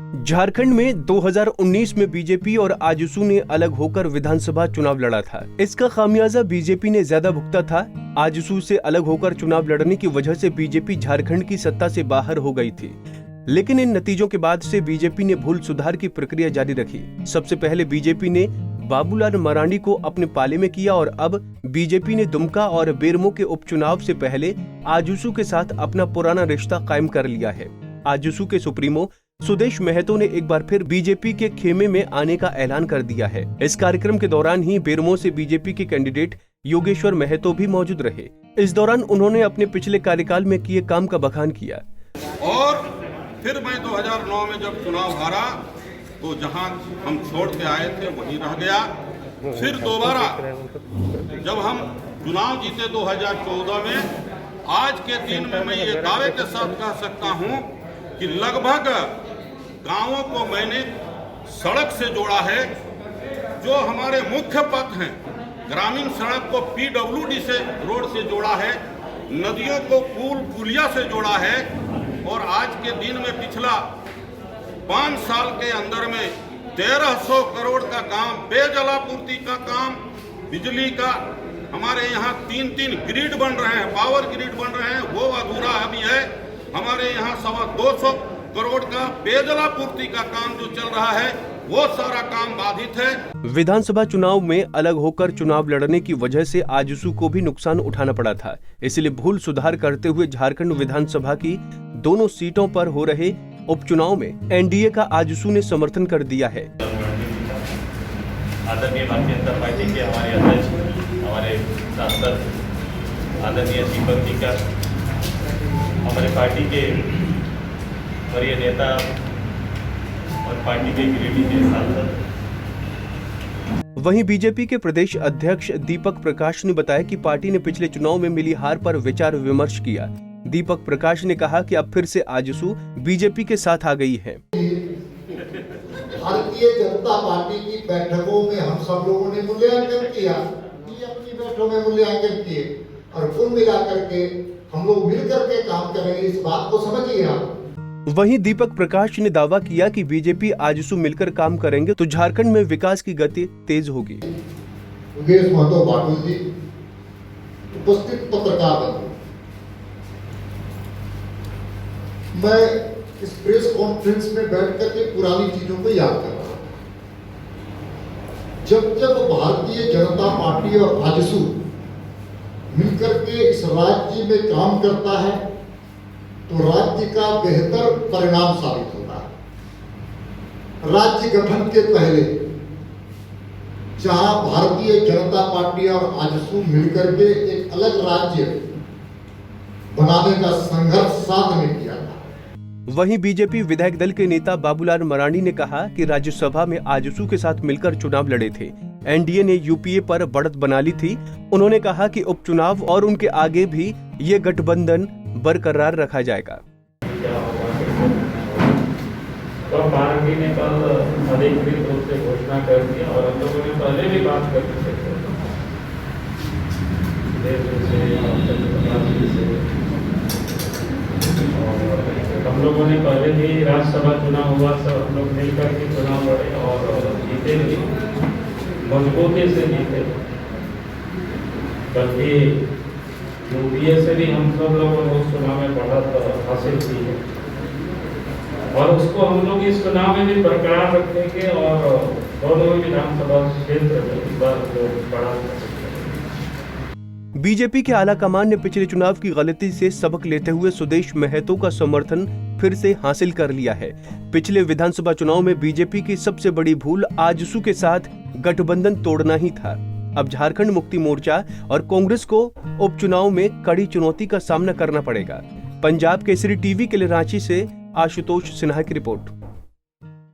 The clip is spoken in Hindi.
झारखंड में 2019 में बीजेपी और आजसू ने अलग होकर विधानसभा चुनाव लड़ा था। इसका खामियाजा बीजेपी ने ज्यादा भुगता था। आजसू से अलग होकर चुनाव लड़ने की वजह से बीजेपी झारखंड की सत्ता से बाहर हो गई थी, लेकिन इन नतीजों के बाद से बीजेपी ने भूल सुधार की प्रक्रिया जारी रखी। सबसे पहले बीजेपी ने बाबूलाल मरांडी को अपने पाले में किया और अब बीजेपी ने दुमका और बेरमो के उपचुनाव से पहले आजसू के साथ अपना पुराना रिश्ता कायम कर लिया है। आजसू के सुप्रीमो सुदेश महतो ने एक बार फिर बीजेपी के खेमे में आने का ऐलान कर दिया है। इस कार्यक्रम के दौरान ही बेरमो से बीजेपी के कैंडिडेट योगेश्वर महतो भी मौजूद रहे। इस दौरान उन्होंने अपने पिछले कार्यकाल में किए काम का बखान किया। और फिर मैं 2009 में जब चुनाव हारा तो जहां हम छोड़ के आए थे वहीं रह गया। फिर दोबारा जब हम चुनाव जीते 2014 में, आज के दिन में मैं ये दावे के साथ कह सकता हूं कि लगभग गांवों को मैंने सड़क से जोड़ा है। जो हमारे मुख्य पथ हैं, ग्रामीण सड़क को पीडब्ल्यूडी से रोड से जोड़ा है, नदियों को पुल पुलिया से जोड़ा है। और आज के दिन में पिछला 5 साल के अंदर में 1300 करोड़ का काम, पेयजल आपूर्ति का काम, बिजली का, हमारे यहाँ 3 ग्रिड बन रहे हैं, पावर ग्रिड बन रहे हैं, वो अधूरा अभी है। हमारे यहाँ 225 करोड़ का पेयजल आपूर्ति का काम जो चल रहा है, वो सारा काम बाधित है। विधानसभा चुनाव में अलग होकर चुनाव लड़ने की वजह से आजसू को भी नुकसान उठाना पड़ा था। इसलिए भूल सुधार करते हुए झारखंड विधानसभा की दोनों सीटों पर हो रहे उपचुनाव में एनडीए का आजसू ने समर्थन कर दिया है। आदरणीय भारतीय जनता पार्टी के हमारे अध्यक्ष, हमारे सांसद आदरणीय दीपक जी का, हमारे पार्टी के वरीय नेता और पार्टी के गिरिडीह के सांसद। वहीं बीजेपी के प्रदेश अध्यक्ष दीपक प्रकाश ने बताया कि पार्टी ने पिछले चुनाव में मिली हार पर विचार विमर्श किया। दीपक प्रकाश ने कहा कि अब फिर से आजसू बीजेपी के साथ आ गई है। भारतीय जनता पार्टी की बैठकों में हम सब लोगों ने मूल्यांकन किया, अपनी बैठकों में मूल्यांकन किए और कुल मिलाकर के हम लोग मिलकर के काम करेंगे, इस बात को समझिए आप। वहीं दीपक प्रकाश ने दावा किया कि बीजेपी आजसू मिलकर काम करेंगे तो झारखंड में विकास की गति तेज होगी। योगेश महतो बाटुल जी, उपस्थित पत्रकार बंधु, मैं इस प्रेस कॉन्फ्रेंस में बैठ करके पुरानी चीजों को याद कर रहा हूं। जब भारतीय जनता पार्टी और आजसू मिलकर के इस राज्य में काम करता है तो राज्य का बेहतर परिणाम साबित होता है। राज्य गठन के पहले जहां भारतीय जनता पार्टी और आजसू मिलकर के एक अलग राज्य बनाने का संघर्ष साथ में किया था। वहीं बीजेपी विधायक दल के नेता बाबूलाल मरांडी ने कहा कि राज्यसभा में आजसू के साथ मिलकर चुनाव लड़े थे। एनडीए ने यूपीए पर बढ़त बना ली थी। उन्होंने कहा कि उपचुनाव और उनके आगे भी ये गठबंधन बरकरार रखा जाएगा। तो पार्टी ने कल अधिकृत रूप से घोषणा कर दिया और हम लोगों ने पहले भी बात कर दी हम लोगों ने पहले भी राज्यसभा चुनाव हुआ, सब हम लोग मिलकर के चुनाव लड़े और जीते भी, मजबूती से जीते। बल्कि यूपीए से भी हम सब लोगों ने उस चुनाव में बढ़त हासिल की है और उसको हम लोग इस चुनाव में भी बरकरार रखेंगे और दोनों विधानसभा क्षेत्र में इस बार बड़ा। बीजेपी के आला कमान ने पिछले चुनाव की गलती से सबक लेते हुए सुदेश महतो का समर्थन फिर से हासिल कर लिया है। पिछले विधानसभा चुनाव में बीजेपी की सबसे बड़ी भूल आजसू के साथ गठबंधन तोड़ना ही था। अब झारखंड मुक्ति मोर्चा और कांग्रेस को उपचुनाव में कड़ी चुनौती का सामना करना पड़ेगा। पंजाब केसरी टीवी के लिए रांची से आशुतोष सिन्हा की रिपोर्ट।